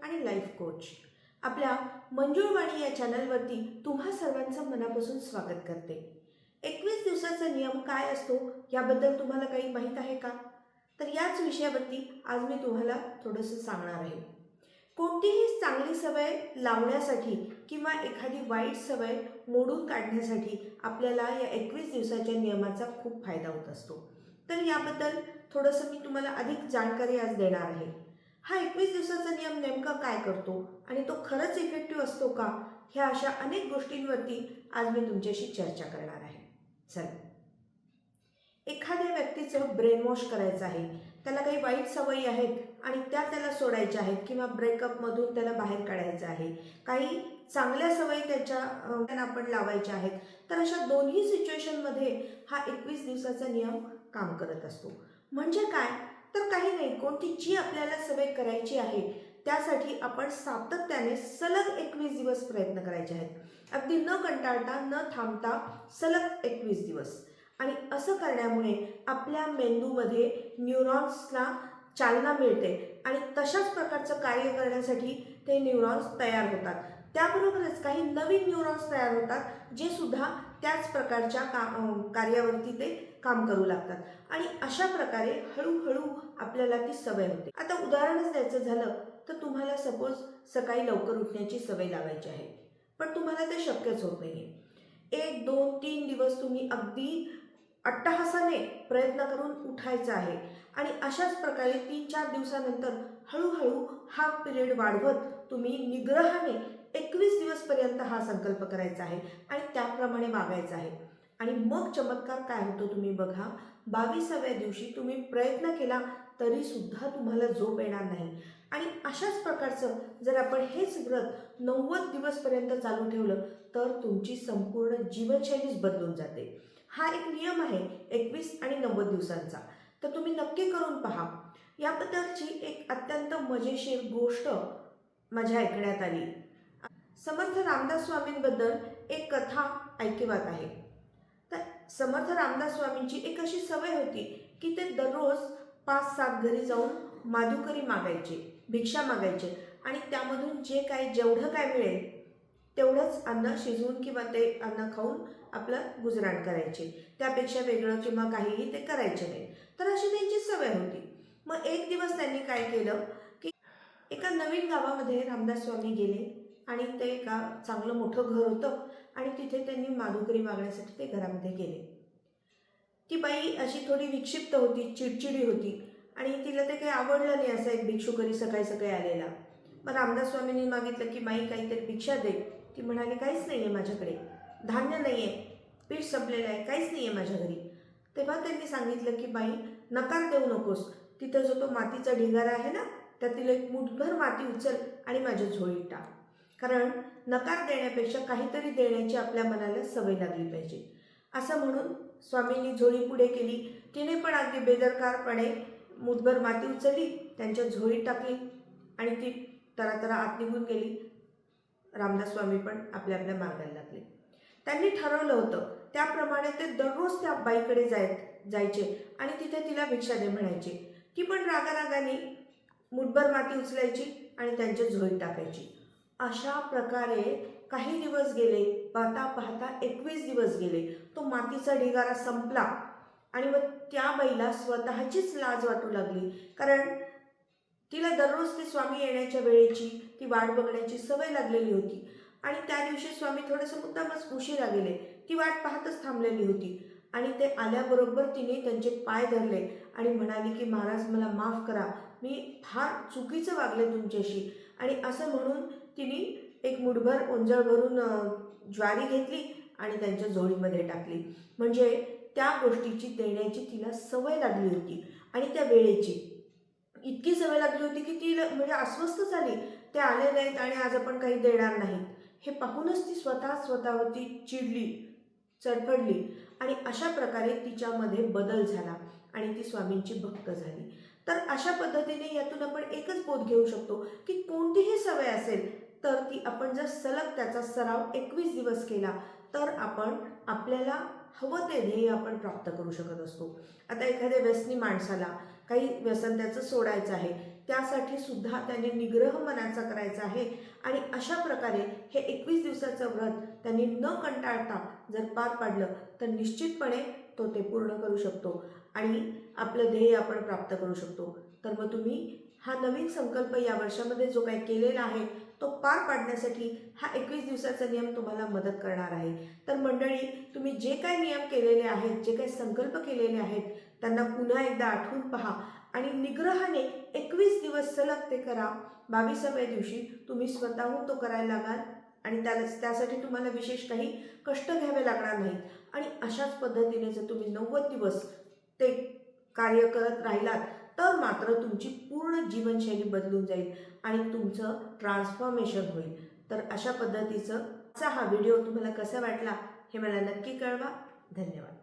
आणि life coach. आपल्या मंजुळवाणी या चॅनलवरती तुम्हा सर्वांचं मनापासून स्वागत करते. 21 दिवसाचा नियम काय असतो याबद्दल तुम्हाला काही माहीत आहे का? तर याच विषयावरती आज मी तुम्हाला थोडंसं सांगणार आहे. कोणतीही चांगली सवय लावण्यासाठी किंवा एखादी वाईट सवय मोडून काढण्यासाठी आपल्याला या 21 दिवसाच्या नियमाचा खूप फायदा होत असतो. तर याबद्दल थोडंसं मी तुम्हाला अधिक जाणकारी आज देणार आहे. हा 21 दिवसाचा नियम नेमका काय करतो आणि तो खरंच इफेक्टिव्ह असतो का, ह्या अशा अनेक गोष्टींवरती आज मी तुमच्याशी चर्चा करणार आहे. चला, एखाद्या व्यक्तीचं ब्रेन वॉश करायचं आहे. त्याला काही वाईट सवयी आहेत आणि त्याला सोडायच्या आहेत किंवा ब्रेकअपमधून त्याला बाहेर काढायचं आहे. काही चांगल्या सवयी त्यांना आपण लावायच्या आहेत. तर अशा दोन्ही सिच्युएशनमध्ये हा 21 दिवसाचा नियम काम करत असतो. म्हणजे काय, तर काही नाही, कोणती जी आपल्याला सवय करायची आहे त्यासाठी आपण सातत्याने सलग 21 दिवस प्रयत्न करायचे आहेत. अगदी न कंटाळता न थांबता सलग 21 दिवस. आणि असं करण्यामुळे आपल्या मेंदूमध्ये न्यूरॉन्सला चालना मिळते आणि तशाच प्रकारचं कार्य करण्यासाठी ते न्यूरॉन्स तयार होतात. त्याबरोबरच काही नवीन न्यूरॉन्स तयार होतात जे सुद्धा त्याच प्रकारच्या कार्यावरती ते काम करू लागतात आणि अशा प्रकारे हळूहळू आपल्याला ती सवय होते. आता उदाहरणच द्यायचं झालं तर तुम्हाला सपोज सकाळी लवकर उठण्याची सवय लावायची आहे, पण तुम्हाला ते शक्यच होत नाहीये. 1, 2, 3 दिवस तुम्ही अगदी अट्टहासाने प्रयत्न करून उठायचं आहे आणि अशाच प्रकारे 3-4 दिवसानंतर हळूहळू हा पिरियड वाढवत तुम्ही निग्रहाने 21 दिवसपर्यंत हा संकल्प करायचा आहे आणि त्याप्रमाणे वागायचं आहे. आणि मग चमत्कार काय होतो तुम्ही बघा. 22व्या दिवशी तुम्ही प्रयत्न केला तरी सुद्धा तुम्हाला झोप येणार नाही. आणि अशाच प्रकारचं जर आपण हेच व्रत 90 दिवसपर्यंत चालू ठेवलं तर तुमची संपूर्ण जीवनशैलीच बदलून जाते. हा एक नियम आहे 21 आणि 90 दिवसांचा. तर तुम्ही नक्की करून पहा. याबद्दलची एक अत्यंत मजेशीर गोष्ट माझ्या ऐकण्यात आली. समर्थ रामदास स्वामींबद्दल एक कथा ऐकिवात आहे. तर समर्थ रामदास स्वामींची एक अशी सवय होती की ते दररोज 5-7 घरी जाऊन माधुकरी मागायचे, भिक्षा मागायचे आणि त्यामधून जे काही जेवढं काय मिळेल तेवढंच अन्न शिजवून किंवा ते अन्न खाऊन आपलं गुजराण करायचे. त्यापेक्षा वेगळं किंवा काहीही ते करायचे नाही. तर अशी त्यांची सवय होती. मग एक दिवस त्यांनी काय केलं की एका नवीन गावामध्ये रामदास स्वामी गेले आणि ते एका चांगलं मोठं घर होतं आणि तिथे त्यांनी माधुकरी मागण्यासाठी ते घरामध्ये गेले. ती बाई अशी थोडी विक्षिप्त होती, चिडचिडी होती आणि तिला ते काही आवडलं नाही असं एक भिक्षुकरी सकाळी सकाळी आलेला. मग रामदास स्वामींनी मागितलं की माई काहीतरी भिक्षा दे. ती म्हणाली काहीच नाही आहे माझ्याकडे, धान्य नाही आहे, पीठ संपलेलं आहे, काहीच नाही आहे माझ्या घरी. तेव्हा त्यांनी सांगितलं की बाई नकार देऊ नकोस, तिथं जो तो मातीचा ढिगारा आहे ना त्यातील एक मुठभर माती उचल आणि माझ्या झोळीत टाक. कारण नकार देण्यापेक्षा काहीतरी देण्याची आपल्या मनाला सवय लागली पाहिजे. असं म्हणून स्वामींनी झोळी पुढे केली. तिने पण अगदी बेदरकारपणे मुठभर माती उचलली, त्यांच्या झोळीत टाकली आणि ती तरातरा आत निघून गेली. रामदास स्वामी पण आपल्या आपल्या मार्गाला लागले. त्यांनी ठरवलं होतं त्याप्रमाणे ते दररोज त्या बाईकडे जायचे आणि तिथे तिला भिक्षा दे म्हणायचे. ती पण रागारागाने मुठभर माती उचलायची आणि त्यांच्या झोळीत टाकायची. अशा प्रकारे काही दिवस गेले. पाहता पाहता 21 दिवस गेले. तो मातीचा ढिगारा संपला आणि मग त्या बाईला स्वतःचीच लाज वाटू लागली. कारण तिला दररोज ते स्वामी येण्याच्या वेळेची ती वाट बघण्याची सवय लागलेली होती आणि त्या दिवशी स्वामी थोडंसं मुद्दामच उशिरा गेले. ती वाट पाहतच थांबलेली होती आणि ते आल्याबरोबर तिने त्यांचे पाय धरले आणि म्हणाली की महाराज मला माफ करा, मी फार चुकीचं वागले तुमच्याशी. आणि असं म्हणून तिने एक मुठभर ओंजळ भरून ज्वारी घेतली आणि त्यांच्या झोळीमध्ये टाकली. म्हणजे त्या गोष्टीची देण्याची तिला सवय लागली होती आणि त्या वेळेची इतकी सवय लागली होती की ती म्हणजे अस्वस्थ झाली. ते आले नाहीत आणि आज आपण काही देणार नाहीत हे पाहूनच ती स्वतःवरती चिडली, चडफडली आणि अशा प्रकारे तिच्यामध्ये बदल झाला आणि ती स्वामींची भक्त झाली. तर अशा पद्धतीने यातून आपण एकच बोध घेऊ शकतो की कोणतीही सवय असेल तर ती आपण जर सलग त्याचा सराव 21 दिवस केला तर आपण आपल्याला हवं ते ध्येय आपण प्राप्त करू शकत असतो. आता एखाद्या व्यसनी माणसाला काही व्यसन त्याचं सोडायचं आहे, त्यासाठी सुद्धा त्यांनी निग्रह मनाचा करायचा आहे आणि अशा प्रकारे हे 21 दिवसाचं व्रत त्यांनी न कंटाळता जर पार पाडलं तर निश्चितपणे तो ते पूर्ण करू शकतो आणि आपलं ध्येय आपण प्राप्त करू शकतो. तर मग तुम्ही हा नवीन संकल्प या वर्षामध्ये जो काही केलेला आहे तो पार पाडण्यासाठी हा 21 दिवसाचा नियम तुम्हाला मदत करणार आहे. तर मंडळी, तुम्ही जे काही नियम केलेले आहेत, जे काही संकल्प केलेले आहेत, त्यांना पुन्हा एकदा आठवून पहा आणि निग्रहाने 21 दिवस सलग ते करा. 22व्या दिवशी तुम्ही स्वतःहून तो करायला लागाल आणि त्यासाठी तुम्हाला विशेष काही कष्ट घ्यावे लागणार नाहीत आणि अशाच पद्धतीने जर तुम्ही 90 दिवस ते कार्य करत राहिलात तर मात्र तुमची पूर्ण जीवनशैली बदलून जाईल आणि तुमचं ट्रान्सफॉर्मेशन होईल. तर अशा पद्धतीचा हा व्हिडिओ तुम्हाला कसा वाटला हे मला नक्की कळवा. धन्यवाद.